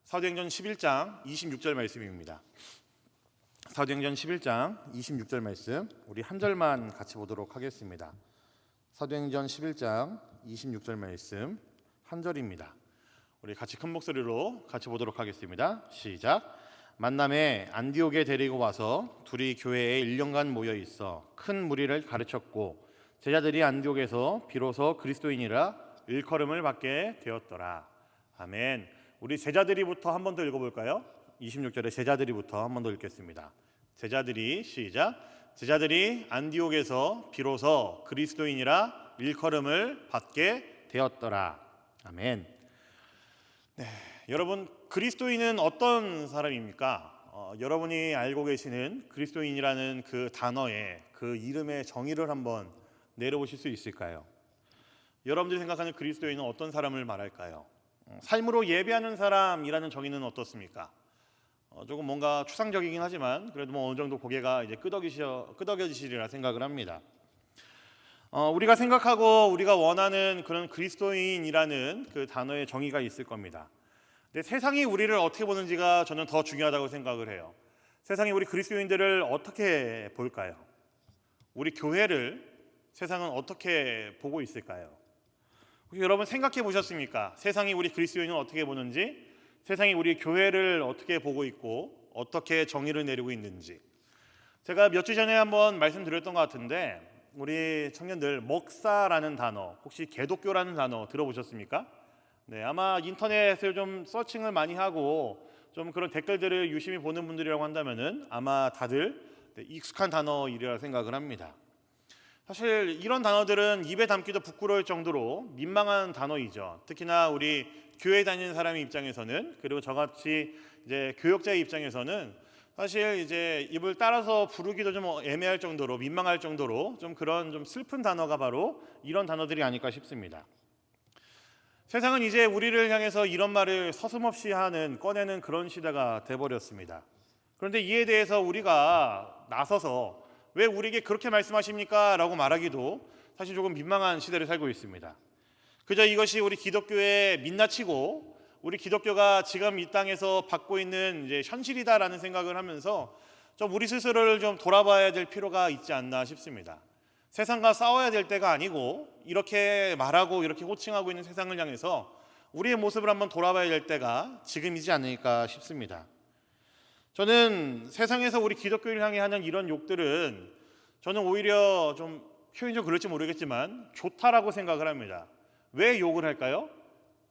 사도행전 11장 26절 말씀입니다. 사도행전 11장 26절 말씀 우리 한 절만 같이 보도록 하겠습니다. 사도행전 11장 26절 말씀 한 절입니다. 우리 같이 큰 목소리로 같이 보도록 하겠습니다. 시작. 만남에 안디옥에 데리고 와서 둘이 교회에 1년간 모여 있어 큰 무리를 가르쳤고 제자들이 안디옥에서 비로소 그리스도인이라 일컬음을 받게 되었더라. 아멘. 우리 제자들이부터 한 번 더 읽어볼까요? 26절에 제자들이부터 한 번 더 읽겠습니다. 제자들이 시작. 제자들이 안디옥에서 비로소 그리스도인이라 일컬음을 받게 되었더라. 아멘. 네, 여러분 그리스도인은 어떤 사람입니까? 여러분이 알고 계시는 그리스도인이라는 그 단어의 그 이름의 정의를 한번 내려보실 수 있을까요? 여러분들이 생각하는 그리스도인은 어떤 사람을 말할까요? 삶으로 예배하는 사람이라는 정의는 어떻습니까? 조금 뭔가 추상적이긴 하지만 그래도 뭐 어느 정도 고개가 이제 끄덕여지시리라 생각을 합니다. 우리가 생각하고 우리가 원하는 그런 그리스도인이라는 그 단어의 정의가 있을 겁니다. 근데 세상이 우리를 어떻게 보는지가 저는 더 중요하다고 생각을 해요. 세상이 우리 그리스도인들을 어떻게 볼까요? 우리 교회를 세상은 어떻게 보고 있을까요? 여러분 생각해 보셨습니까? 세상이 우리 그리스도인을 어떻게 보는지, 세상이 우리 교회를 어떻게 보고 있고 어떻게 정의를 내리고 있는지. 제가 몇 주 전에 한번 말씀드렸던 것 같은데 우리 청년들 목사라는 단어, 혹시 개독교라는 단어 들어보셨습니까? 네, 아마 인터넷을 좀 서칭을 많이 하고 좀 그런 댓글들을 유심히 보는 분들이라고 한다면은 아마 다들 익숙한 단어이리라 생각을 합니다. 사실 이런 단어들은 입에 담기도 부끄러울 정도로 민망한 단어이죠. 특히나 우리 교회 다니는 사람의 입장에서는, 그리고 저같이 이제 교역자의 입장에서는 사실 이제 입을 따라서 부르기도 좀 애매할 정도로 민망할 정도로 좀 그런 좀 슬픈 단어가 바로 이런 단어들이 아닐까 싶습니다. 세상은 이제 우리를 향해서 이런 말을 서슴없이 꺼내는 그런 시대가 돼버렸습니다. 그런데 이에 대해서 우리가 나서서 왜 우리에게 그렇게 말씀하십니까? 라고 말하기도 사실 조금 민망한 시대를 살고 있습니다. 그저 이것이 우리 기독교의 민낯이고 우리 기독교가 지금 이 땅에서 받고 있는 이제 현실이다라는 생각을 하면서 좀 우리 스스로를 좀 돌아봐야 될 필요가 있지 않나 싶습니다. 세상과 싸워야 될 때가 아니고 이렇게 말하고 이렇게 호칭하고 있는 세상을 향해서 우리의 모습을 한번 돌아봐야 될 때가 지금이지 않을까 싶습니다. 저는 세상에서 우리 기독교를 향해 하는 이런 욕들은 저는 오히려 좀 표현이 좀 그럴지 모르겠지만 좋다라고 생각을 합니다. 왜 욕을 할까요?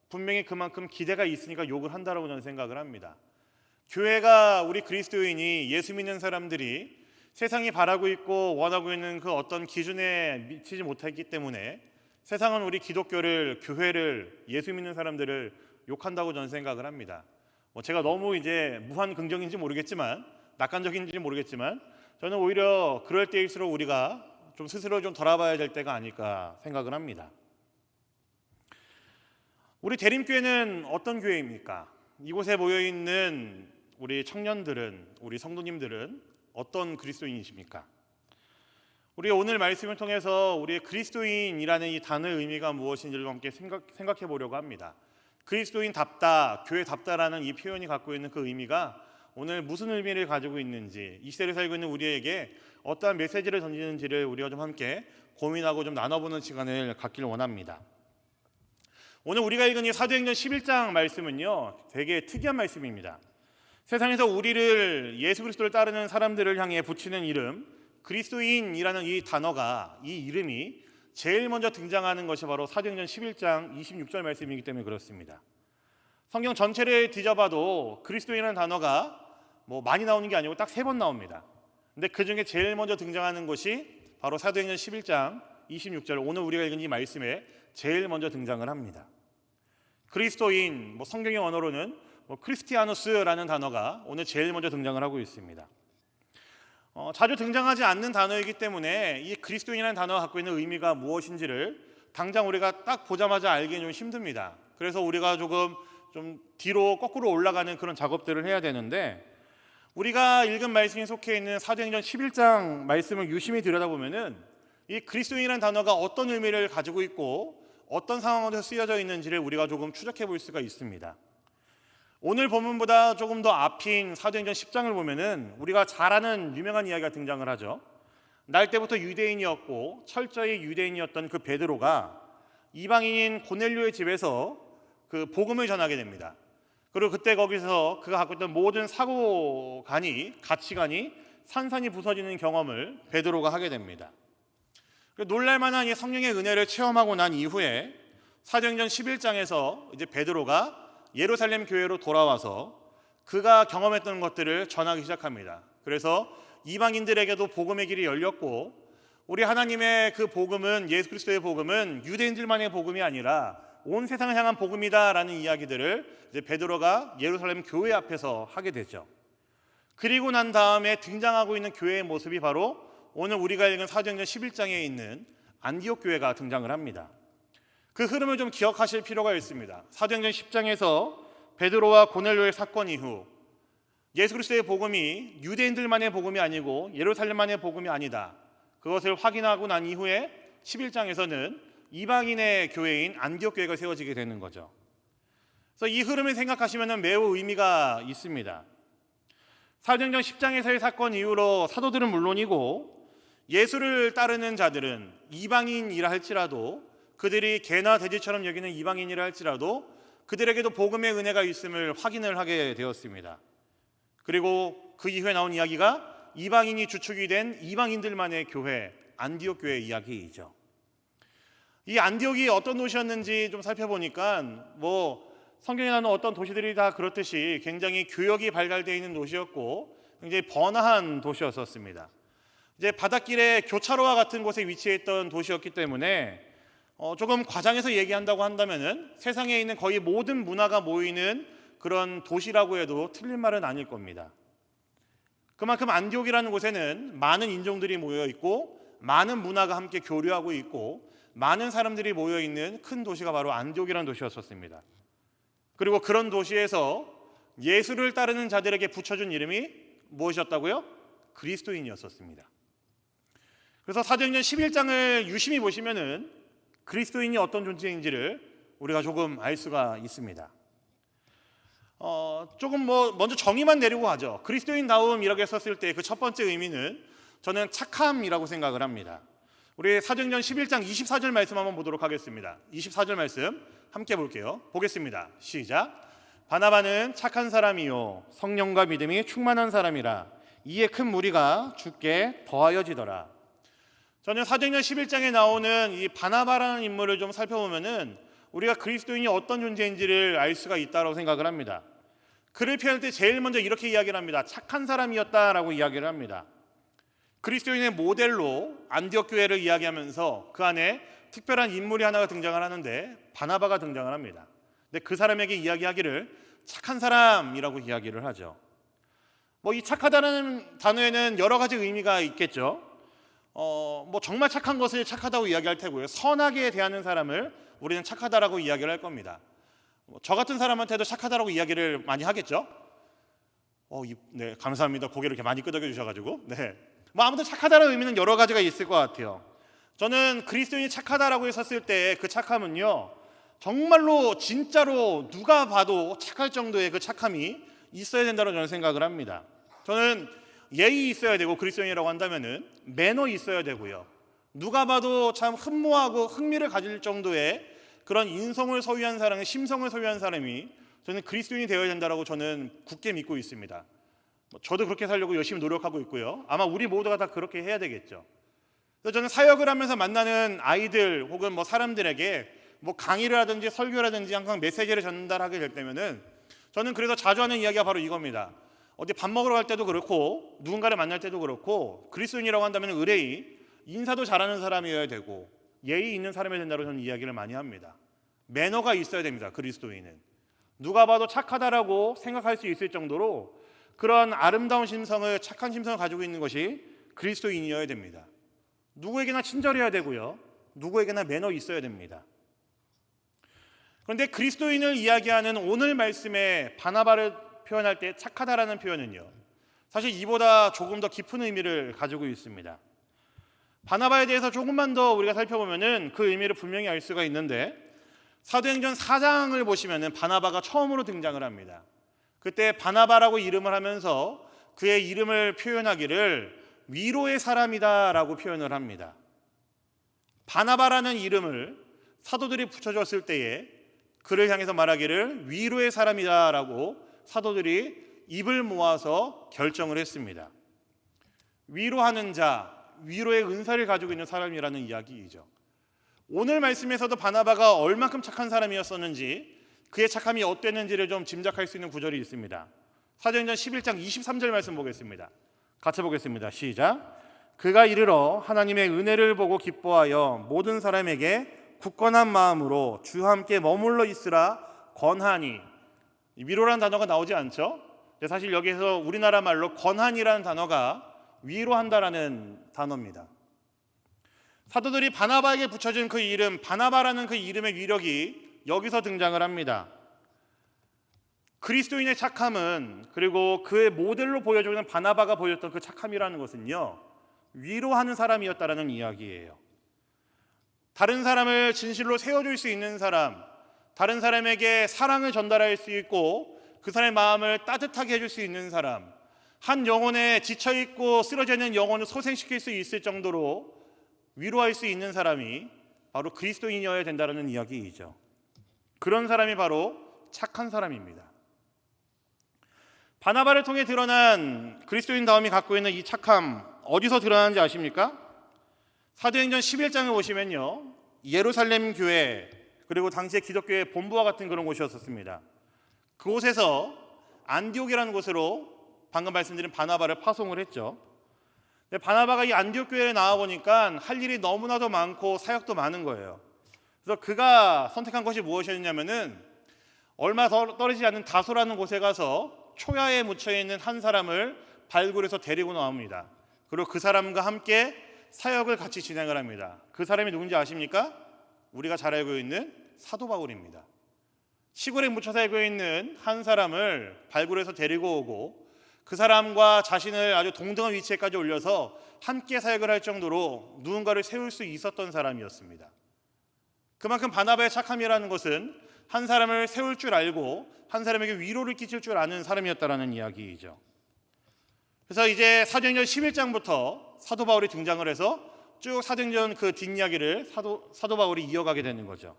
분명히 그만큼 기대가 있으니까 욕을 한다라고 저는 생각을 합니다. 교회가 우리 그리스도인이 예수 믿는 사람들이 세상이 바라고 있고 원하고 있는 그 어떤 기준에 미치지 못했기 때문에 세상은 우리 기독교를, 교회를, 예수 믿는 사람들을 욕한다고 저는 생각을 합니다. 제가 너무 이제 무한 긍정인지 모르겠지만 낙관적인지 모르겠지만 저는 오히려 그럴 때일수록 우리가 좀 스스로 좀 돌아봐야 될 때가 아닐까 생각을 합니다. 우리 대림교회는 어떤 교회입니까? 이곳에 모여있는 우리 청년들은, 우리 성도님들은 어떤 그리스도인이십니까? 우리 오늘 말씀을 통해서 우리의 그리스도인이라는 이 단어의 의미가 무엇인지를 함께 생각해 보려고 합니다. 그리스도인답다, 교회답다라는 이 표현이 갖고 있는 그 의미가 오늘 무슨 의미를 가지고 있는지, 이 시대를 살고 있는 우리에게 어떠한 메시지를 던지는지를 우리가 좀 함께 고민하고 좀 나눠보는 시간을 갖기를 원합니다. 오늘 우리가 읽은 이 사도행전 11장 말씀은요, 되게 특이한 말씀입니다. 세상에서 우리를, 예수 그리스도를 따르는 사람들을 향해 붙이는 이름, 그리스도인이라는 이 단어가, 이 이름이 제일 먼저 등장하는 것이 바로 사도행전 11장 26절 말씀이기 때문에 그렇습니다. 성경 전체를 뒤져봐도 그리스도인이라는 단어가 많이 나오는 게 아니고 딱 3번 나옵니다. 근데 그 중에 제일 먼저 등장하는 것이 바로 사도행전 11장 26절, 오늘 우리가 읽은 이 말씀에 제일 먼저 등장을 합니다. 그리스도인, 성경의 언어로는 크리스티아누스라는 단어가 오늘 제일 먼저 등장을 하고 있습니다. 자주 등장하지 않는 단어이기 때문에 이 그리스도인이라는 단어가 갖고 있는 의미가 무엇인지를 당장 우리가 딱 보자마자 알기는 좀 힘듭니다. 그래서 우리가 조금 좀 뒤로 거꾸로 올라가는 그런 작업들을 해야 되는데, 우리가 읽은 말씀에 속해 있는 사도행전 11장 말씀을 유심히 들여다보면은 이 그리스도인이라는 단어가 어떤 의미를 가지고 있고 어떤 상황에서 쓰여져 있는지를 우리가 조금 추적해 볼 수가 있습니다. 오늘 본문보다 조금 더 앞인 사도행전 10장을 보면은 우리가 잘 아는 유명한 이야기가 등장을 하죠. 날 때부터 유대인이었고 철저히 유대인이었던 그 베드로가 이방인인 고넬료의 집에서 그 복음을 전하게 됩니다. 그리고 그때 거기서 그가 갖고 있던 모든 사고관이, 가치관이 산산이 부서지는 경험을 베드로가 하게 됩니다. 놀랄만한 이 성령의 은혜를 체험하고 난 이후에 사도행전 11장에서 이제 베드로가 예루살렘 교회로 돌아와서 그가 경험했던 것들을 전하기 시작합니다. 그래서 이방인들에게도 복음의 길이 열렸고, 우리 하나님의 그 복음은, 예수 그리스도의 복음은 유대인들만의 복음이 아니라 온 세상을 향한 복음이다라는 이야기들을 이제 베드로가 예루살렘 교회 앞에서 하게 되죠. 그리고 난 다음에 등장하고 있는 교회의 모습이 바로 오늘 우리가 읽은 사도행전 11장에 있는 안디옥 교회가 등장을 합니다. 그 흐름을 좀 기억하실 필요가 있습니다. 사도행전 10장에서 베드로와 고넬료의 사건 이후 예수 그리스도의 복음이 유대인들만의 복음이 아니고 예루살렘만의 복음이 아니다, 그것을 확인하고 난 이후에 11장에서는 이방인의 교회인 안디옥 교회가 세워지게 되는 거죠. 그래서 이 흐름을 생각하시면 매우 의미가 있습니다. 사도행전 10장에서의 사건 이후로 사도들은 물론이고 예수를 따르는 자들은 이방인이라 할지라도, 그들이 개나 돼지처럼 여기는 이방인이라 할지라도 그들에게도 복음의 은혜가 있음을 확인을 하게 되었습니다. 그리고 그 이후에 나온 이야기가 이방인이 주축이 된 이방인들만의 교회, 안디옥 교회의 이야기이죠. 이 안디옥이 어떤 도시였는지 좀 살펴보니까 성경에 나오는 어떤 도시들이 다 그렇듯이 굉장히 교역이 발달되어 있는 도시였고 굉장히 번화한 도시였었습니다. 이제 바닷길에 교차로와 같은 곳에 위치해 있던 도시였기 때문에 조금 과장해서 얘기한다고 한다면은 세상에 있는 거의 모든 문화가 모이는 그런 도시라고 해도 틀린 말은 아닐 겁니다. 그만큼 안디옥이라는 곳에는 많은 인종들이 모여 있고 많은 문화가 함께 교류하고 있고 많은 사람들이 모여 있는 큰 도시가 바로 안디옥이라는 도시였었습니다. 그리고 그런 도시에서 예수를 따르는 자들에게 붙여준 이름이 무엇이었다고요? 그리스도인이었었습니다. 그래서 사도행전 11장을 유심히 보시면은 그리스도인이 어떤 존재인지를 우리가 조금 알 수가 있습니다. 조금 먼저 정의만 내리고 하죠. 그리스도인다움이라고 썼을 때 그 첫 번째 의미는 저는 착함이라고 생각을 합니다. 우리 사도행전 11장 24절 말씀 한번 보도록 하겠습니다. 24절 말씀 함께 볼게요. 보겠습니다. 시작. 바나바는 착한 사람이요 성령과 믿음이 충만한 사람이라 이에 큰 무리가 주께 더하여지더라. 저는 사도행전 11장에 나오는 이 바나바라는 인물을 좀 살펴보면은 우리가 그리스도인이 어떤 존재인지를 알 수가 있다고 생각을 합니다. 그를 표현할 때 제일 먼저 이렇게 이야기를 합니다. 착한 사람이었다라고 이야기를 합니다. 그리스도인의 모델로 안디옥 교회를 이야기하면서 그 안에 특별한 인물이 하나가 등장을 하는데 바나바가 등장을 합니다. 근데 그 사람에게 이야기하기를 착한 사람이라고 이야기를 하죠. 이 착하다는 단어에는 여러 가지 의미가 있겠죠. 정말 착한 것을 착하다고 이야기할 테고요. 선하게 대하는 사람을 우리는 착하다라고 이야기를 할 겁니다. 저 같은 사람한테도 착하다라고 이야기를 많이 하겠죠. 네, 감사합니다. 고개를 이렇게 많이 끄덕여 주셔가지고. 네. 아무튼 착하다라는 의미는 여러 가지가 있을 것 같아요. 저는 그리스도인이 착하다라고 했었을 때 그 착함은요, 정말로 진짜로 누가 봐도 착할 정도의 그 착함이 있어야 된다고 저는 생각을 합니다. 저는 예의 있어야 되고, 그리스도인이라고 한다면은 매너 있어야 되고요. 누가 봐도 참 흠모하고 흥미를 가질 정도의 그런 인성을 소유한 사람, 심성을 소유한 사람이 저는 그리스도인이 되어야 된다고 저는 굳게 믿고 있습니다. 저도 그렇게 살려고 열심히 노력하고 있고요. 아마 우리 모두가 다 그렇게 해야 되겠죠. 그래서 저는 사역을 하면서 만나는 아이들 혹은 사람들에게 강의를 하든지 설교라든지 항상 메시지를 전달하게 될 때면은 저는 그래서 자주 하는 이야기가 바로 이겁니다. 어디 밥 먹으러 갈 때도 그렇고 누군가를 만날 때도 그렇고 그리스도인이라고 한다면 의뢰이 인사도 잘하는 사람이어야 되고 예의 있는 사람이 된다고 저는 이야기를 많이 합니다. 매너가 있어야 됩니다. 그리스도인은 누가 봐도 착하다라고 생각할 수 있을 정도로 그런 아름다운 심성을, 착한 심성을 가지고 있는 것이 그리스도인이어야 됩니다. 누구에게나 친절해야 되고요. 누구에게나 매너 있어야 됩니다. 그런데 그리스도인을 이야기하는 오늘 말씀에 바나바를 표현할 때 착하다라는 표현은요, 사실 이보다 조금 더 깊은 의미를 가지고 있습니다. 바나바에 대해서 조금만 더 우리가 살펴보면은 그 의미를 분명히 알 수가 있는데, 사도행전 4장을 보시면은 바나바가 처음으로 등장을 합니다. 그때 바나바라고 이름을 하면서 그의 이름을 표현하기를 위로의 사람이다라고 표현을 합니다. 바나바라는 이름을 사도들이 붙여줬을 때에 그를 향해서 말하기를 위로의 사람이다라고 사도들이 입을 모아서 결정을 했습니다. 위로하는 자, 위로의 은사를 가지고 있는 사람이라는 이야기이죠. 오늘 말씀에서도 바나바가 얼만큼 착한 사람이었었는지 그의 착함이 어땠는지를 좀 짐작할 수 있는 구절이 있습니다. 사도행전 11장 23절 말씀 보겠습니다. 같이 보겠습니다. 시작. 그가 이르러 하나님의 은혜를 보고 기뻐하여 모든 사람에게 굳건한 마음으로 주와 함께 머물러 있으라 권하니. 위로라는 단어가 나오지 않죠? 사실 여기서 우리나라 말로 권한이라는 단어가 위로한다라는 단어입니다. 사도들이 바나바에게 붙여준 그 이름, 바나바라는 그 이름의 위력이 여기서 등장을 합니다. 그리스도인의 착함은, 그리고 그의 모델로 보여주는 바나바가 보였던 그 착함이라는 것은요, 위로하는 사람이었다라는 이야기예요. 다른 사람을 진실로 세워줄 수 있는 사람, 다른 사람에게 사랑을 전달할 수 있고 그 사람의 마음을 따뜻하게 해줄 수 있는 사람, 한 영혼에 지쳐있고 쓰러져 있는 영혼을 소생시킬 수 있을 정도로 위로할 수 있는 사람이 바로 그리스도인이어야 된다는 이야기이죠. 그런 사람이 바로 착한 사람입니다. 바나바를 통해 드러난 그리스도인다움이 갖고 있는 이 착함, 어디서 드러나는지 아십니까? 사도행전 11장을 보시면요, 예루살렘 교회, 그리고 당시의 기독교의 본부와 같은 그런 곳이었습니다. 그곳에서 안디옥이라는 곳으로 방금 말씀드린 바나바를 파송을 했죠. 근데 바나바가 이 안디옥 교회에 나와 보니까 할 일이 너무나도 많고 사역도 많은 거예요. 그래서 그가 선택한 것이 무엇이었냐면은 얼마 떨어지지 않는 다소라는 곳에 가서 초야에 묻혀 있는 한 사람을 발굴해서 데리고 나옵니다. 그리고 그 사람과 함께 사역을 같이 진행을 합니다. 그 사람이 누군지 아십니까? 우리가 잘 알고 있는 사도 바울입니다. 시골에 묻혀 살고 있는 한 사람을 발굴해서 데리고 오고 그 사람과 자신을 아주 동등한 위치에까지 올려서 함께 사역을 할 정도로 누군가를 세울 수 있었던 사람이었습니다. 그만큼 바나바의 착함이라는 것은 한 사람을 세울 줄 알고 한 사람에게 위로를 끼칠 줄 아는 사람이었다라는 이야기이죠. 그래서 이제 사도행전 11장부터 사도 바울이 등장을 해서 쭉 사도행전 그 뒷이야기를 사도 바울이 이어가게 되는 거죠.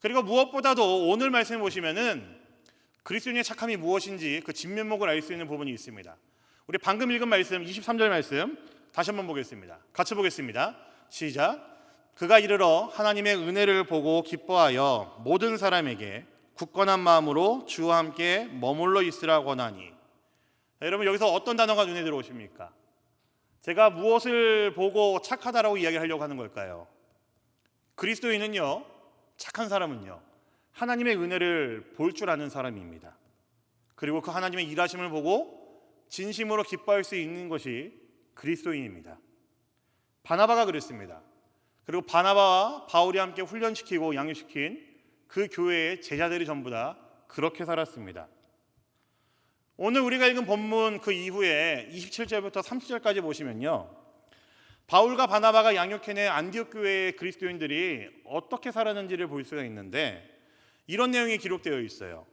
그리고 무엇보다도 오늘 말씀을 보시면은 그리스도인의 착함이 무엇인지 그 진면목을 알 수 있는 부분이 있습니다. 우리 방금 읽은 말씀 23절 말씀 다시 한번 보겠습니다. 같이 보겠습니다. 시작. 그가 이르러 하나님의 은혜를 보고 기뻐하여 모든 사람에게 굳건한 마음으로 주와 함께 머물러 있으라 권하니. 여러분, 여기서 어떤 단어가 눈에 들어오십니까? 제가 무엇을 보고 착하다라고 이야기하려고 하는 걸까요? 그리스도인은요, 착한 사람은요, 하나님의 은혜를 볼 줄 아는 사람입니다. 그리고 그 하나님의 일하심을 보고 진심으로 기뻐할 수 있는 것이 그리스도인입니다. 바나바가 그랬습니다. 그리고 바나바와 바울이 함께 훈련시키고 양육시킨 그 교회의 제자들이 전부 다 그렇게 살았습니다. 오늘 우리가 읽은 본문 그 이후에 27절부터 30절까지 보시면요, 바울과 바나바가 양육해낸 안디옥 교회의 그리스도인들이 어떻게 살았는지를 볼 수가 있는데 이런 내용이 기록되어 있어요.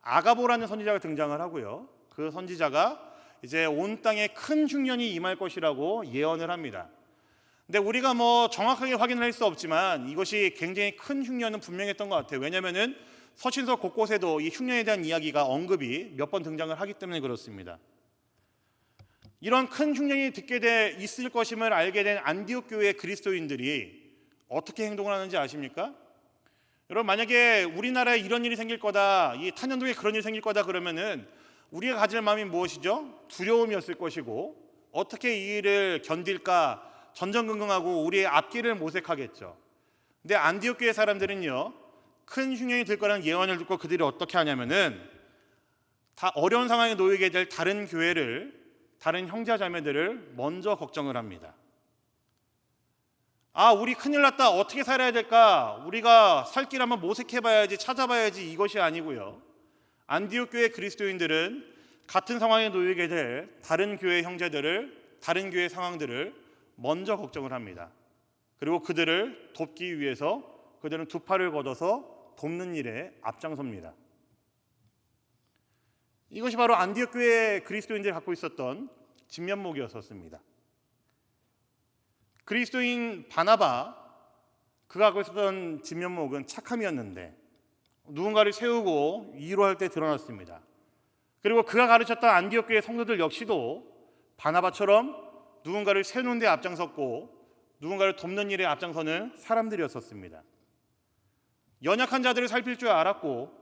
아가보라는 선지자가 등장을 하고요, 그 선지자가 이제 온 땅에 큰 흉년이 임할 것이라고 예언을 합니다. 근데 우리가 정확하게 확인을 할 수 없지만 이것이 굉장히 큰 흉년은 분명했던 것 같아요. 왜냐하면은 서신서 곳곳에도 이 흉년에 대한 이야기가 언급이 몇 번 등장을 하기 때문에 그렇습니다. 이런 큰 흉년이 있을 것임을 알게 된 안디옥 교회의 그리스도인들이 어떻게 행동을 하는지 아십니까? 여러분, 만약에 우리나라에 이런 일이 생길 거다, 이 탄현도에 그런 일이 생길 거다 그러면은 우리가 가질 마음이 무엇이죠? 두려움이었을 것이고 어떻게 이 일을 견딜까 전전긍긍하고 우리의 앞길을 모색하겠죠. 근데 안디옥 교회 사람들은요, 큰 흉년이 들 거라는 예언을 듣고 그들이 어떻게 하냐면은 다 어려운 상황에 놓이게 될 다른 교회를, 다른 형제 자매들을 먼저 걱정을 합니다. 우리 큰일 났다, 어떻게 살아야 될까, 우리가 살 길 한번 모색해봐야지, 찾아봐야지, 이것이 아니고요, 안디옥 교회 그리스도인들은 같은 상황에 놓이게 될 다른 교회 형제들을, 다른 교회 상황들을 먼저 걱정을 합니다. 그리고 그들을 돕기 위해서 그들은 두 팔을 걷어서 돕는 일에 앞장섭니다. 이것이 바로 안디옥 교회 그리스도인들이 갖고 있었던 진면목이었습니다. 그리스도인 바나바, 그가 갖고 있었던 진면목은 착함이었는데 누군가를 세우고 위로할 때 드러났습니다. 그리고 그가 가르쳤던 안디옥 교회 성도들 역시도 바나바처럼 누군가를 세우는 데 앞장섰고 누군가를 돕는 일에 앞장서는 사람들이었습니다. 연약한 자들을 살필 줄 알았고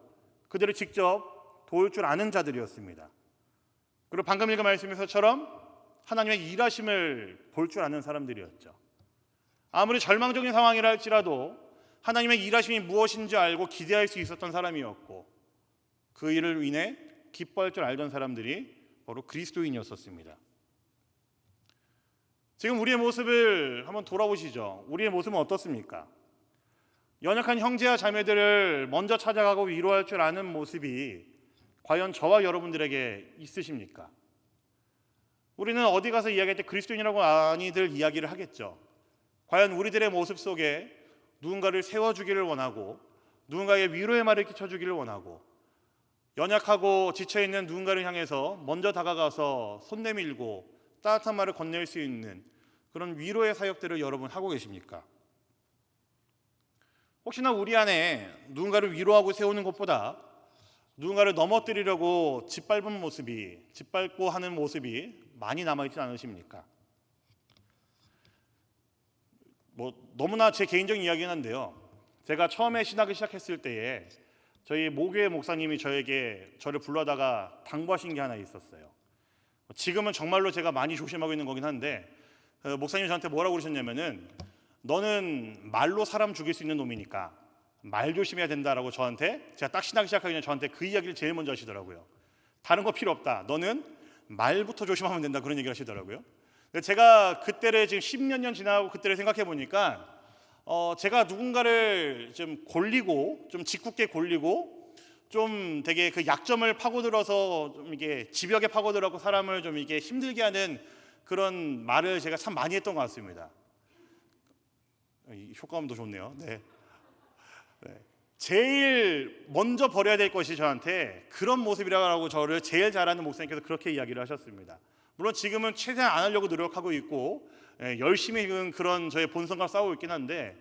그들을 직접 도울 줄 아는 자들이었습니다. 그리고 방금 읽은 말씀에서처럼 하나님의 일하심을 볼 줄 아는 사람들이었죠. 아무리 절망적인 상황이라 할지라도 하나님의 일하심이 무엇인지 알고 기대할 수 있었던 사람이었고 그 일을 인해 기뻐할 줄 알던 사람들이 바로 그리스도인이었습니다. 지금 우리의 모습을 한번 돌아보시죠. 우리의 모습은 어떻습니까? 연약한 형제와 자매들을 먼저 찾아가고 위로할 줄 아는 모습이 과연 저와 여러분들에게 있으십니까? 우리는 어디 가서 이야기할 때 그리스도인이라고 많이들 이야기를 하겠죠. 과연 우리들의 모습 속에 누군가를 세워주기를 원하고 누군가의 위로의 말을 끼쳐주기를 원하고 연약하고 지쳐있는 누군가를 향해서 먼저 다가가서 손 내밀고 따뜻한 말을 건넬 수 있는 그런 위로의 사역들을 여러분 하고 계십니까? 혹시나 우리 안에 누군가를 위로하고 세우는 것보다 누군가를 넘어뜨리려고 짓밟고 하는 모습이 많이 남아있지 않으십니까? 너무나 제 개인적인 이야기긴 한데요. 제가 처음에 신학을 시작했을 때에 저희 모교회 목사님이 저를 불러다가 당부하신 게 하나 있었어요. 지금은 정말로 제가 많이 조심하고 있는 거긴 한데 목사님이 저한테 뭐라고 그러셨냐면은 너는 말로 사람 죽일 수 있는 놈이니까 말 조심해야 된다라고 제가 딱 신학 시작하기 전에 저한테 그 이야기를 제일 먼저 하시더라고요. 다른 거 필요 없다. 너는 말부터 조심하면 된다. 그런 얘기를 하시더라고요. 제가 그때를 지금 10몇 년 지나고 그때를 생각해 보니까 제가 누군가를 좀 골리고 좀 짓궂게 골리고 좀 되게 그 약점을 파고들어서 좀 이게 집요하게 파고들어서 사람을 좀 이게 힘들게 하는 그런 말을 제가 참 많이 했던 것 같습니다. 효과음도 좋네요. 네. 제일 먼저 버려야 될 것이 저한테 그런 모습이라고 저를 제일 잘하는 목사님께서 그렇게 이야기를 하셨습니다. 물론 지금은 최대한 안 하려고 노력하고 있고 열심히 그런 저의 본성과 싸우고 있긴 한데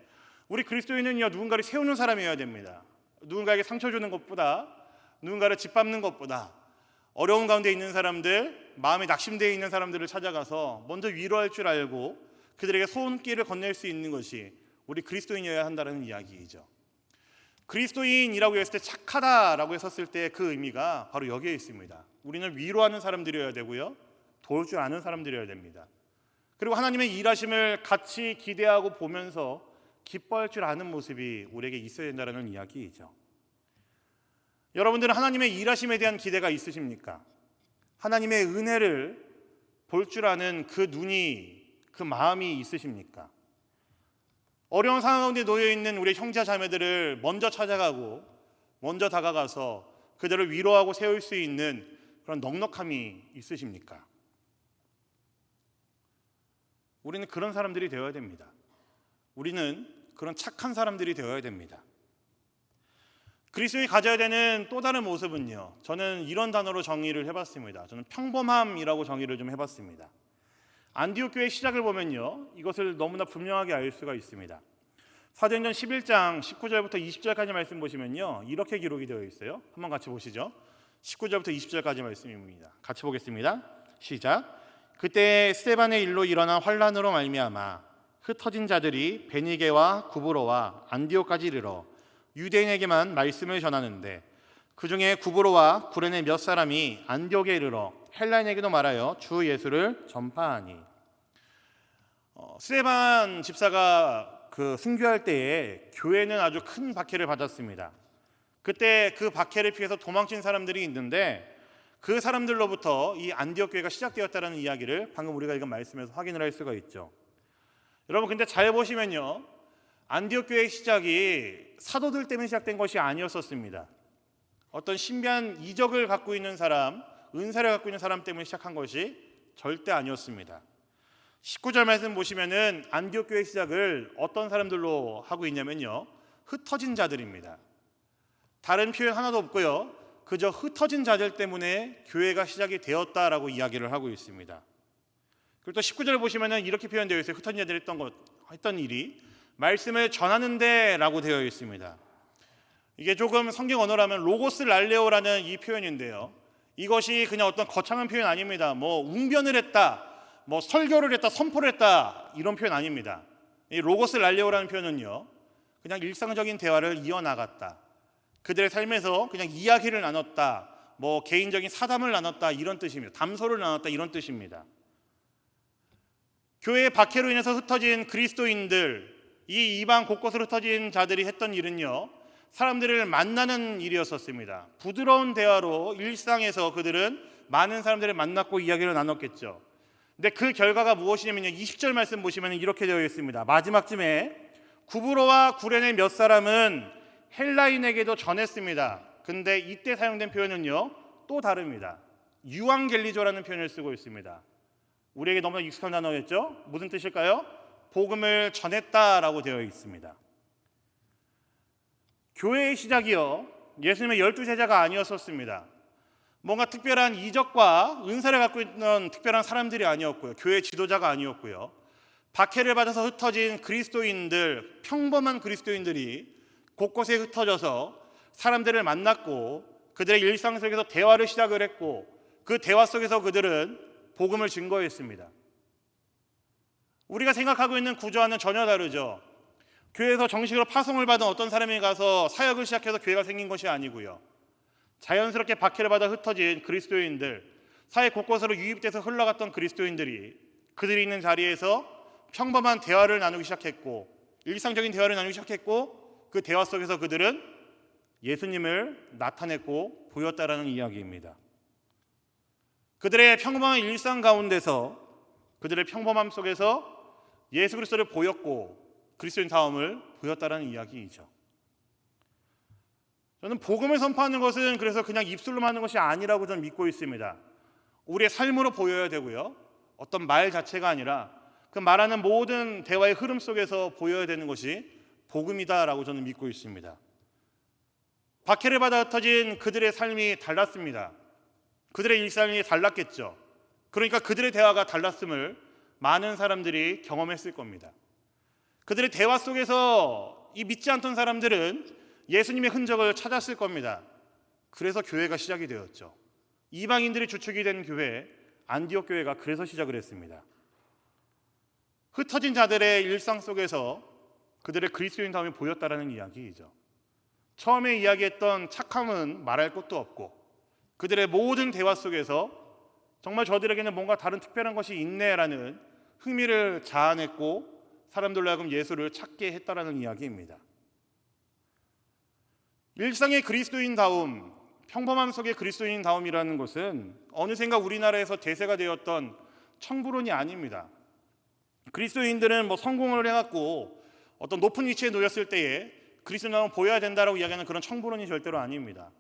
우리 그리스도인은요 누군가를 세우는 사람이어야 됩니다. 누군가에게 상처 주는 것보다 누군가를 짓밟는 것보다 어려운 가운데 있는 사람들, 마음에 낙심되어 있는 사람들을 찾아가서 먼저 위로할 줄 알고 그들에게 손길을 건넬 수 있는 것이 우리 그리스도인이어야 한다는 이야기이죠. 그리스도인이라고 했을 때 착하다라고 했었을 때 그 의미가 바로 여기에 있습니다. 우리는 위로하는 사람들이어야 되고요, 도울 줄 아는 사람들이어야 됩니다. 그리고 하나님의 일하심을 같이 기대하고 보면서 기뻐할 줄 아는 모습이 우리에게 있어야 된다는 이야기이죠. 여러분들은 하나님의 일하심에 대한 기대가 있으십니까? 하나님의 은혜를 볼 줄 아는 그 눈이, 그 마음이 있으십니까? 어려운 상황 가운데 놓여있는 우리 형제 자매들을 먼저 찾아가고 먼저 다가가서 그들을 위로하고 세울 수 있는 그런 넉넉함이 있으십니까? 우리는 그런 사람들이 되어야 됩니다. 우리는 그런 착한 사람들이 되어야 됩니다. 그리스도인이 가져야 되는 또 다른 모습은요, 저는 이런 단어로 정의를 해봤습니다. 저는 평범함이라고 정의를 좀 해봤습니다. 안디옥 교회의 시작을 보면요, 이것을 너무나 분명하게 알 수가 있습니다. 사도행전 11장 19절부터 20절까지 말씀 보시면요, 이렇게 기록이 되어 있어요. 한번 같이 보시죠. 19절부터 20절까지 말씀입니다. 같이 보겠습니다. 시작. 그때 스데반의 일로 일어난 환란으로 말미암아 흩어진 자들이 베니게와 구브로와 안디옥까지 이르러 유대인에게만 말씀을 전하는데 그 중에 구브로와 구레네 몇 사람이 안디옥에 이르러 헬라인에게도 말하여 주 예수를 전파하니. 스데반 집사가 그 순교할 때에 교회는 아주 큰 박해를 받았습니다. 그때 그 박해를 피해서 도망친 사람들이 있는데 그 사람들로부터 이 안디옥 교회가 시작되었다는 이야기를 방금 우리가 읽은 말씀에서 확인을 할 수가 있죠. 여러분 근데 잘 보시면요, 안디옥 교회의 시작이 사도들 때문에 시작된 것이 아니었었습니다. 어떤 신비한 이적을 갖고 있는 사람, 은사를 갖고 있는 사람 때문에 시작한 것이 절대 아니었습니다. 19절 말씀 보시면은 안디옥 교회 시작을 어떤 사람들로 하고 있냐면요, 흩어진 자들입니다. 다른 표현 하나도 없고요, 그저 흩어진 자들 때문에 교회가 시작이 되었다라고 이야기를 하고 있습니다. 그리고 또 19절 보시면은 이렇게 표현되어 있어요. 흩어진 자들이 했던 일이 말씀을 전하는데 라고 되어 있습니다. 이게 조금 성경 언어라면 로고스 랄레오라는 이 표현인데요, 이것이 그냥 어떤 거창한 표현 아닙니다. 뭐 웅변을 했다, 뭐 설교를 했다, 선포를 했다, 이런 표현 아닙니다. 이 로고스 랄레오라는 표현은요, 그냥 일상적인 대화를 이어나갔다, 그들의 삶에서 그냥 이야기를 나눴다, 뭐 개인적인 사담을 나눴다, 이런 뜻입니다. 담소를 나눴다, 이런 뜻입니다. 교회의 박해로 인해서 흩어진 그리스도인들, 이 이방 곳곳으로 흩어진 자들이 했던 일은요, 사람들을 만나는 일이었었습니다. 부드러운 대화로 일상에서 그들은 많은 사람들을 만났고 이야기를 나눴겠죠. 근데 그 결과가 무엇이냐면요, 20절 말씀 보시면 이렇게 되어 있습니다. 마지막쯤에 구브로와 구레네 몇 사람은 헬라인에게도 전했습니다. 근데 이때 사용된 표현은요, 또 다릅니다. 유앙겔리조라는 표현을 쓰고 있습니다. 우리에게 너무나 익숙한 단어였죠? 무슨 뜻일까요? 복음을 전했다라고 되어 있습니다. 교회의 시작이요, 예수님의 12제자가 아니었었습니다. 뭔가 특별한 이적과 은사를 갖고 있는 특별한 사람들이 아니었고요, 교회 지도자가 아니었고요, 박해를 받아서 흩어진 그리스도인들, 평범한 그리스도인들이 곳곳에 흩어져서 사람들을 만났고 그들의 일상 속에서 대화를 시작을 했고, 그 대화 속에서 그들은 복음을 증거했습니다. 우리가 생각하고 있는 구조와는 전혀 다르죠. 교회에서 정식으로 파송을 받은 어떤 사람이 가서 사역을 시작해서 교회가 생긴 것이 아니고요, 자연스럽게 박해를 받아 흩어진 그리스도인들, 사회 곳곳으로 유입돼서 흘러갔던 그리스도인들이 그들이 있는 자리에서 평범한 대화를 나누기 시작했고, 일상적인 대화를 나누기 시작했고, 그 대화 속에서 그들은 예수님을 나타냈고 보였다라는 이야기입니다. 그들의 평범한 일상 가운데서, 그들의 평범함 속에서 예수 그리스도를 보였고 그리스도인 다움을 보였다라는 이야기이죠. 저는 복음을 선포하는 것은 그래서 그냥 입술로 하는 것이 아니라고 저는 믿고 있습니다. 우리의 삶으로 보여야 되고요, 어떤 말 자체가 아니라 그 말하는 모든 대화의 흐름 속에서 보여야 되는 것이 복음이다라고 저는 믿고 있습니다. 박해를 받아 흩어진 그들의 삶이 달랐습니다. 그들의 일상이 달랐겠죠. 그러니까 그들의 대화가 달랐음을 많은 사람들이 경험했을 겁니다. 그들의 대화 속에서 이 믿지 않던 사람들은 예수님의 흔적을 찾았을 겁니다. 그래서 교회가 시작이 되었죠. 이방인들이 주축이 된 교회, 안디옥 교회가 그래서 시작을 했습니다. 흩어진 자들의 일상 속에서 그들의 그리스도인 다움이 보였다라는 이야기이죠. 처음에 이야기했던 착함은 말할 것도 없고, 그들의 모든 대화 속에서 정말 저들에게는 뭔가 다른 특별한 것이 있네라는 흥미를 자아냈고 사람들로 하여금 예수를 찾게 했다라는 이야기입니다. 일상의 그리스도인다움, 평범함 속의 그리스도인다움이라는 것은 어느샌가 우리나라에서 대세가 되었던 청부론이 아닙니다. 그리스도인들은 뭐 성공을 해갖고 어떤 높은 위치에 놓였을 때에 그리스도인다움을 보여야 된다라고 이야기하는 그런 청부론이 절대로 아닙니다.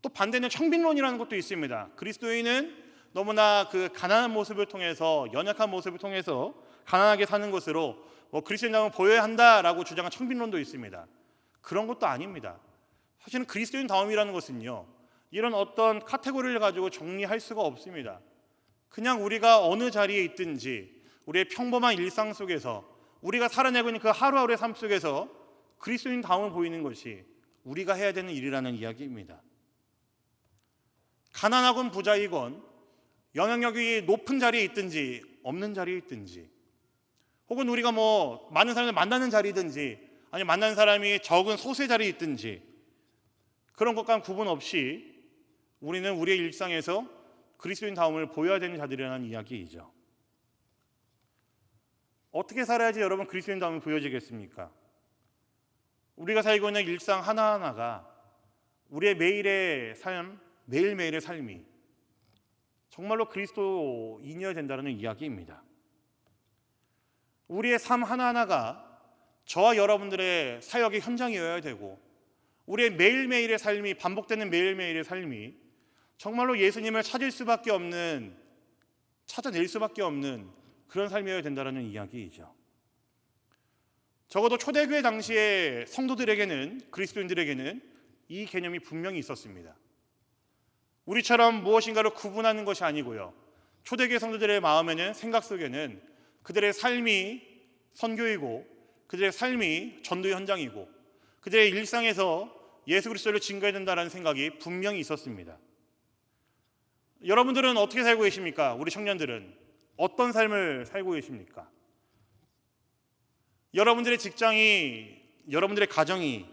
또 반대는 청빈론이라는 것도 있습니다. 그리스도인은 너무나 그 가난한 모습을 통해서, 연약한 모습을 통해서 가난하게 사는 것으로 그리스도인다움을 보여야 한다라고 주장한 청빈론도 있습니다. 그런 것도 아닙니다. 사실은 그리스도인다움이라는 것은요, 이런 어떤 카테고리를 가지고 정리할 수가 없습니다. 그냥 우리가 어느 자리에 있든지 우리의 평범한 일상 속에서 우리가 살아내고 있는 그 하루하루의 삶 속에서 그리스도인다움을 보이는 것이 우리가 해야 되는 일이라는 이야기입니다. 가난하건 부자이건, 영향력이 높은 자리에 있든지 없는 자리에 있든지, 혹은 우리가 많은 사람을 만나는 자리든지 아니면 만나는 사람이 적은 소수의 자리에 있든지, 그런 것과는 구분 없이 우리는 우리의 일상에서 그리스도인다움을 보여야 되는 자들이라는 이야기이죠. 어떻게 살아야지 여러분 그리스도인다움이 보여지겠습니까? 우리가 살고 있는 일상 하나하나가, 우리의 매일의 삶, 매일매일의 삶이 정말로 그리스도인이어야 된다는 이야기입니다. 우리의 삶 하나하나가 저와 여러분들의 사역의 현장이어야 되고, 우리의 매일매일의 삶이, 반복되는 매일매일의 삶이 정말로 예수님을 찾을 수밖에 없는, 찾아낼 수밖에 없는 그런 삶이어야 된다는 이야기이죠. 적어도 초대교회 당시의 성도들에게는, 그리스도인들에게는 이 개념이 분명히 있었습니다. 우리처럼 무엇인가를 구분하는 것이 아니고요. 초대교회 성도들의 마음에는, 생각 속에는 그들의 삶이 선교이고 그들의 삶이 전도의 현장이고 그들의 일상에서 예수 그리스도를 증거해야 된다는 생각이 분명히 있었습니다. 여러분들은 어떻게 살고 계십니까? 우리 청년들은 어떤 삶을 살고 계십니까? 여러분들의 직장이, 여러분들의 가정이,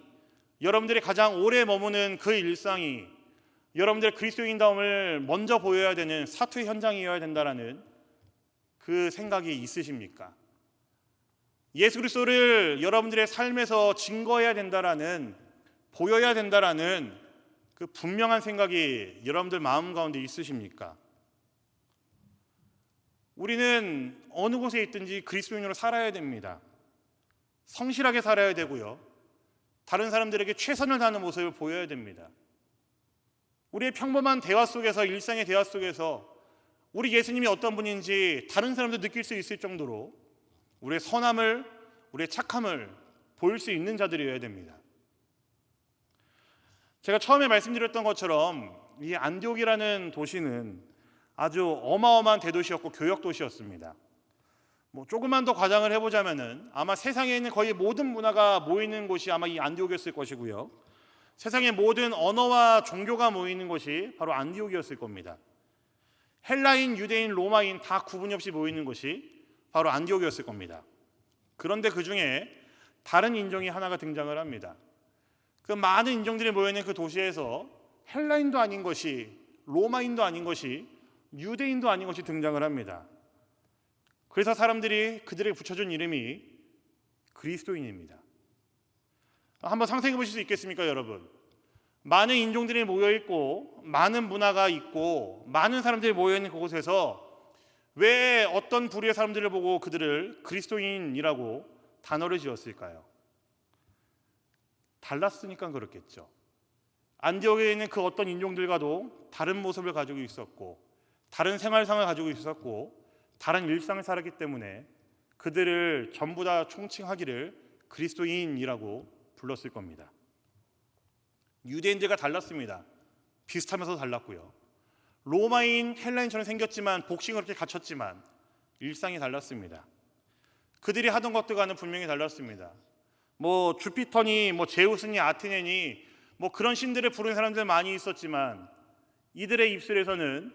여러분들이 가장 오래 머무는 그 일상이 여러분들의 그리스도인다움을 먼저 보여야 되는 사투의 현장이어야 된다는 그 생각이 있으십니까? 예수 그리스도를 여러분들의 삶에서 증거해야 된다라는, 보여야 된다라는 그 분명한 생각이 여러분들 마음 가운데 있으십니까? 우리는 어느 곳에 있든지 그리스도인으로 살아야 됩니다. 성실하게 살아야 되고요. 다른 사람들에게 최선을 다하는 모습을 보여야 됩니다. 우리의 평범한 대화 속에서, 일상의 대화 속에서 우리 예수님이 어떤 분인지 다른 사람도 느낄 수 있을 정도로 우리의 선함을, 우리의 착함을 보일 수 있는 자들이어야 됩니다. 제가 처음에 말씀드렸던 것처럼 이 안디옥이라는 도시는 아주 어마어마한 대도시였고 교역 도시였습니다. 조금만 더 과장을 해보자면은 아마 세상에 있는 거의 모든 문화가 모이는 곳이 아마 이 안디옥이었을 것이고요. 세상의 모든 언어와 종교가 모이는 곳이 바로 안디옥이었을 겁니다. 헬라인, 유대인, 로마인 다 구분이 없이 모이는 곳이 바로 안디옥이었을 겁니다. 그런데 그 중에 다른 인종이 하나가 등장을 합니다. 그 많은 인종들이 모여있는 그 도시에서 헬라인도 아닌 것이, 로마인도 아닌 것이, 유대인도 아닌 것이 등장을 합니다. 그래서 사람들이 그들에게 붙여준 이름이 그리스도인입니다. 한번 상상해 보실 수 있겠습니까, 여러분? 많은 인종들이 모여있고 많은 문화가 있고 많은 사람들이 모여있는 그곳에서 왜 어떤 부류의 사람들을 보고 그들을 그리스도인이라고 단어를 지었을까요? 달랐으니까 그렇겠죠. 안디옥에 있는 그 어떤 인종들과도 다른 모습을 가지고 있었고 다른 생활상을 가지고 있었고 다른 일상을 살았기 때문에 그들을 전부 다 총칭하기를 그리스도인이라고 불렀을 겁니다. 유대인들과 달랐습니다. 비슷하면서 달랐고요. 로마인, 헬라인처럼 생겼지만 복싱을 그렇게 갖췄지만 일상이 달랐습니다. 그들이 하던 것들과는 분명히 달랐습니다. 주피터니 제우스니 아테네니 그런 신들을 부르는 사람들 많이 있었지만 이들의 입술에서는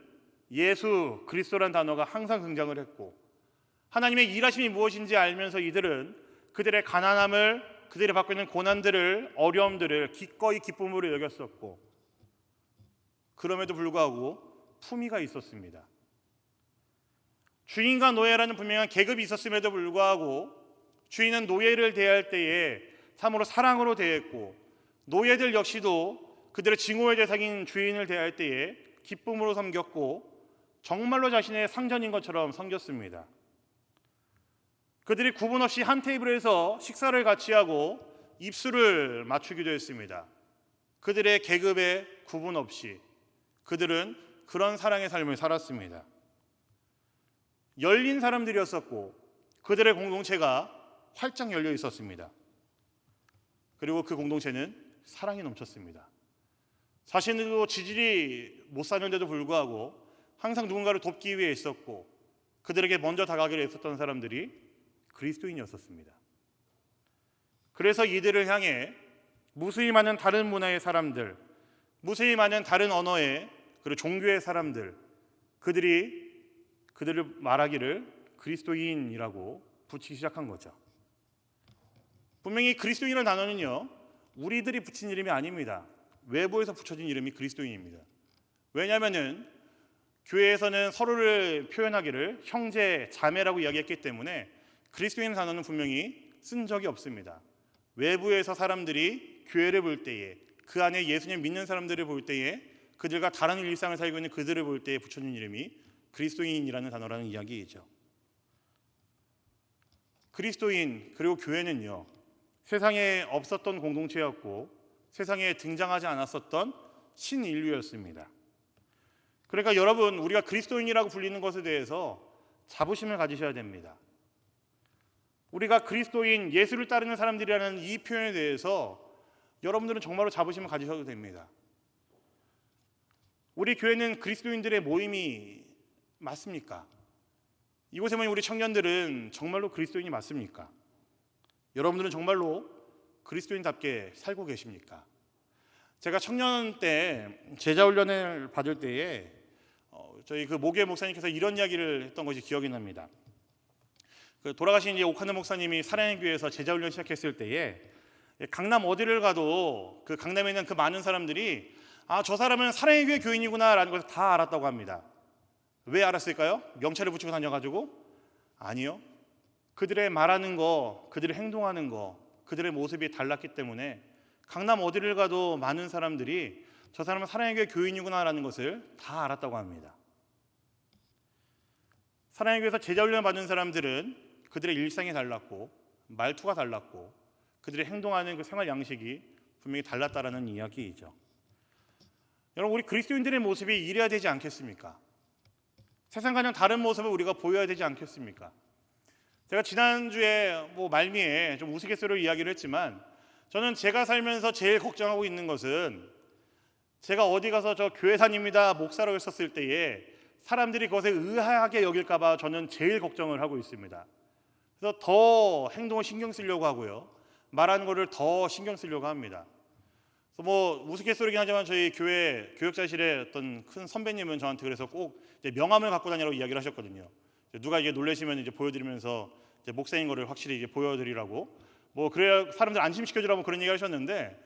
예수 그리스도란 단어가 항상 등장을 했고 하나님의 일하심이 무엇인지 알면서 이들은 그들의 가난함을, 그들이 받고 있는 고난들을, 어려움들을 기꺼이 기쁨으로 여겼었고 그럼에도 불구하고 품위가 있었습니다. 주인과 노예라는 분명한 계급이 있었음에도 불구하고 주인은 노예를 대할 때에 참으로 사랑으로 대했고 노예들 역시도 그들의 증오의 대상인 주인을 대할 때에 기쁨으로 섬겼고 정말로 자신의 상전인 것처럼 섬겼습니다. 그들이 구분 없이 한 테이블에서 식사를 같이 하고 입술을 맞추기도 했습니다. 그들의 계급에 구분 없이 그들은 그런 사랑의 삶을 살았습니다. 열린 사람들이었었고 그들의 공동체가 활짝 열려 있었습니다. 그리고 그 공동체는 사랑이 넘쳤습니다. 자신들도 지질이 못 사는데도 불구하고 항상 누군가를 돕기 위해 있었고 그들에게 먼저 다가가기로 했었던 사람들이 그리스도인이었습니다. 그래서 이들을 향해 무수히 많은 다른 문화의 사람들, 무수히 많은 다른 언어의 그리고 종교의 사람들, 그들을 말하기를 그리스도인이라고 붙이기 시작한 거죠. 분명히 그리스도인이라는 단어는요, 우리들이 붙인 이름이 아닙니다. 외부에서 붙여진 이름이 그리스도인입니다. 왜냐하면은 교회에서는 서로를 표현하기를 형제, 자매라고 이야기했기 때문에 그리스도인 단어는 분명히 쓴 적이 없습니다. 외부에서 사람들이 교회를 볼 때에, 그 안에 예수님 믿는 사람들을 볼 때에, 그들과 다른 일상을 살고 있는 그들을 볼 때에 붙여진 이름이 그리스도인이라는 단어라는 이야기이죠. 그리스도인 그리고 교회는요, 세상에 없었던 공동체였고 세상에 등장하지 않았었던 신인류였습니다. 그러니까 여러분, 우리가 그리스도인이라고 불리는 것에 대해서 자부심을 가지셔야 됩니다. 우리가 그리스도인, 예수를 따르는 사람들이라는 이 표현에 대해서 여러분들은 정말로 자부심을 가지셔도 됩니다. 우리 교회는 그리스도인들의 모임이 맞습니까? 이곳에 모인 우리 청년들은 정말로 그리스도인이 맞습니까? 여러분들은 정말로 그리스도인답게 살고 계십니까? 제가 청년 때 제자훈련을 받을 때에 저희 그 모교회 목사님께서 이런 이야기를 했던 것이 기억이 납니다. 돌아가신 이제 옥하늘 목사님이 사랑의 교회에서 제자훈련 시작했을 때에 강남 어디를 가도 그 강남에 있는 그 많은 사람들이 저 사람은 사랑의 교회 교인이구나라는 것을 다 알았다고 합니다. 왜 알았을까요? 명찰을 붙이고 다녀가지고? 아니요. 그들의 말하는 거, 그들의 행동하는 거, 그들의 모습이 달랐기 때문에 강남 어디를 가도 많은 사람들이 저 사람은 사랑의 교회 교인이구나라는 것을 다 알았다고 합니다. 사랑의 교회에서 제자훈련 받은 사람들은 그들의 일상이 달랐고 말투가 달랐고 그들의 행동하는 그 생활 양식이 분명히 달랐다라는 이야기이죠. 여러분, 우리 그리스도인들의 모습이 이래야 되지 않겠습니까? 세상과는 다른 모습을 우리가 보여야 되지 않겠습니까? 제가 지난주에 말미에 좀 우스갯소리로 이야기를 했지만 저는 제가 살면서 제일 걱정하고 있는 것은 제가 어디 가서 저 교회 다닙니다 목사라고 했었을 때에 사람들이 그것에 의아하게 여길까 봐 저는 제일 걱정을 하고 있습니다. 그래서 더 행동을 신경 쓰려고 하고요, 말하는 거를 더 신경 쓰려고 합니다. 그래서 우스갯소리긴 하지만 저희 교회 교역자실에 어떤 큰 선배님은 저한테 그래서 꼭 이제 명함을 갖고 다니라고 이야기를 하셨거든요. 누가 이게 놀라시면 이제 보여드리면서 이제 목사인 거를 확실히 이제 보여드리라고, 그래야 사람들 안심시켜주라고 그런 얘기를 하셨는데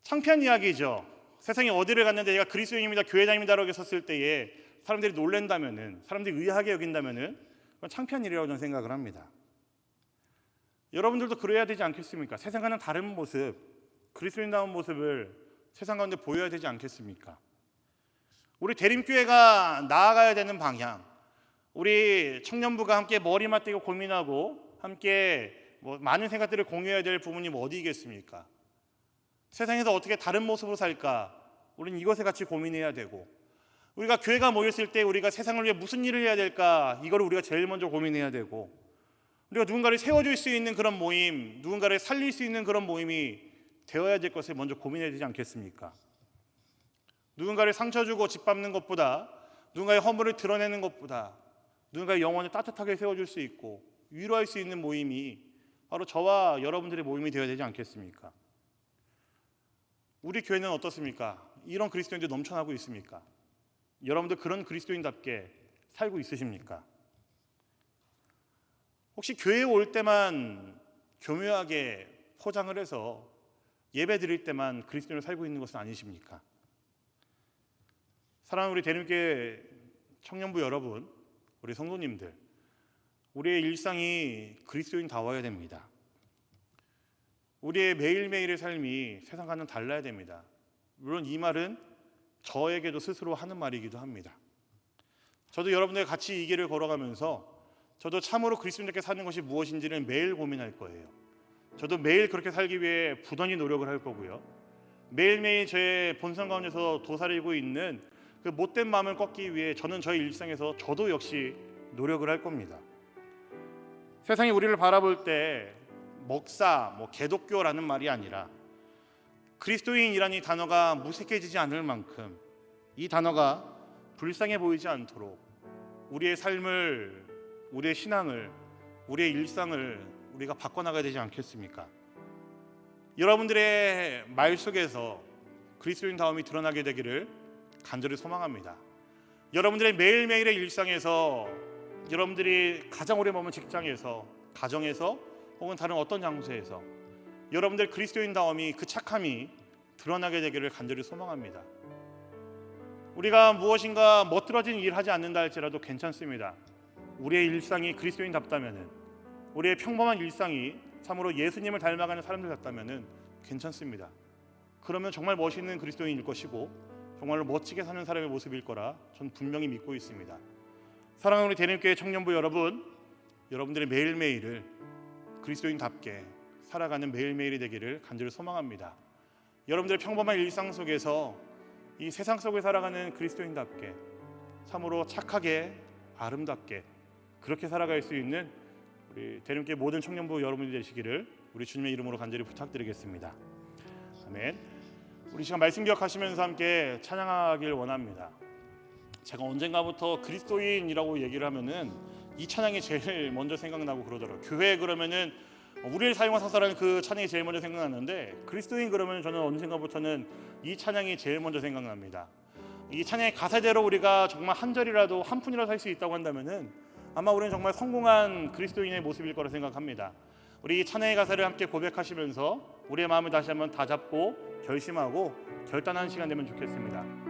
창피한 이야기죠. 세상에 어디를 갔는데 제가 그리스도인입니다, 교회 다닙니다라고 했었을 때에 사람들이 놀란다면은, 사람들이 의아하게 여긴다면은 그건 창피한 일이라고 저는 생각을 합니다. 여러분들도 그래야 되지 않겠습니까? 세상과는 다른 모습, 그리스도인다운 모습을 세상 가운데 보여야 되지 않겠습니까? 우리 대림교회가 나아가야 되는 방향, 우리 청년부가 함께 머리 맞대고 고민하고 함께 많은 생각들을 공유해야 될 부분이 어디겠습니까? 세상에서 어떻게 다른 모습으로 살까? 우리는 이것에 같이 고민해야 되고, 우리가 교회가 모였을 때 우리가 세상을 위해 무슨 일을 해야 될까? 이걸 우리가 제일 먼저 고민해야 되고, 우리가 누군가를 세워줄 수 있는 그런 모임, 누군가를 살릴 수 있는 그런 모임이 되어야 될 것을 먼저 고민해야 되지 않겠습니까? 누군가를 상처 주고 짓밟는 것보다, 누군가의 허물을 드러내는 것보다 누군가의 영혼을 따뜻하게 세워줄 수 있고 위로할 수 있는 모임이 바로 저와 여러분들의 모임이 되어야 되지 않겠습니까? 우리 교회는 어떻습니까? 이런 그리스도인들 넘쳐나고 있습니까? 여러분들 그런 그리스도인답게 살고 있으십니까? 혹시 교회에 올 때만 교묘하게 포장을 해서 예배 드릴 때만 그리스도인으로 살고 있는 것은 아니십니까? 사랑하는 우리 대림교회 청년부 여러분, 우리 성도님들, 우리의 일상이 그리스도인다워야 됩니다. 우리의 매일매일의 삶이 세상과는 달라야 됩니다. 물론 이 말은 저에게도 스스로 하는 말이기도 합니다. 저도 여러분들과 같이 이 길을 걸어가면서 저도 참으로 그리스도인답게 사는 것이 무엇인지를 매일 고민할 거예요. 저도 매일 그렇게 살기 위해 부단히 노력을 할 거고요, 매일매일 제 본성 가운데서 도사리고 있는 그 못된 마음을 꺾기 위해 저는 저의 일상에서 저도 역시 노력을 할 겁니다. 세상이 우리를 바라볼 때 목사, 개독교라는 말이 아니라 그리스도인이라는 이 단어가 무색해지지 않을 만큼, 이 단어가 불쌍해 보이지 않도록 우리의 삶을, 우리의 신앙을, 우리의 일상을 우리가 바꿔나가야 되지 않겠습니까? 여러분들의 말 속에서 그리스도인다움이 드러나게 되기를 간절히 소망합니다. 여러분들의 매일매일의 일상에서, 여러분들이 가장 오래 머문 직장에서, 가정에서, 혹은 다른 어떤 장소에서 여러분들 그리스도인다움이, 그 착함이 드러나게 되기를 간절히 소망합니다. 우리가 무엇인가 멋들어진 일을 하지 않는다 할지라도 괜찮습니다. 우리의 일상이 그리스도인답다면은, 우리의 평범한 일상이 참으로 예수님을 닮아가는 사람들 같다면은 괜찮습니다. 그러면 정말 멋있는 그리스도인일 것이고 정말로 멋지게 사는 사람의 모습일 거라 전 분명히 믿고 있습니다. 사랑하는 우리 대림교회 청년부 여러분, 여러분들의 매일매일을 그리스도인답게 살아가는 매일매일이 되기를 간절히 소망합니다. 여러분들의 평범한 일상 속에서 이 세상 속에 살아가는 그리스도인답게 참으로 착하게, 아름답게 그렇게 살아갈 수 있는 우리 대림교회 모든 청년부 여러분이 되시기를 우리 주님의 이름으로 간절히 부탁드리겠습니다. 아멘. 우리 시간 말씀 기억하시면서 함께 찬양하길 원합니다. 제가 언젠가부터 그리스도인이라고 얘기를 하면은 이 찬양이 제일 먼저 생각나고 그러더라고요. 교회 그러면은 우리를 사용한 사사라는 그 찬양이 제일 먼저 생각나는데, 그리스도인 그러면 저는 언젠가부터는 이 찬양이 제일 먼저 생각납니다. 이 찬양의 가사대로 우리가 정말 한 절이라도 한 푼이라도 할 수 있다고 한다면은 아마 우리는 정말 성공한 그리스도인의 모습일 거라 생각합니다. 우리 이 찬양의 가사를 함께 고백하시면서 우리의 마음을 다시 한번 다잡고 결심하고 결단하는 시간 되면 좋겠습니다.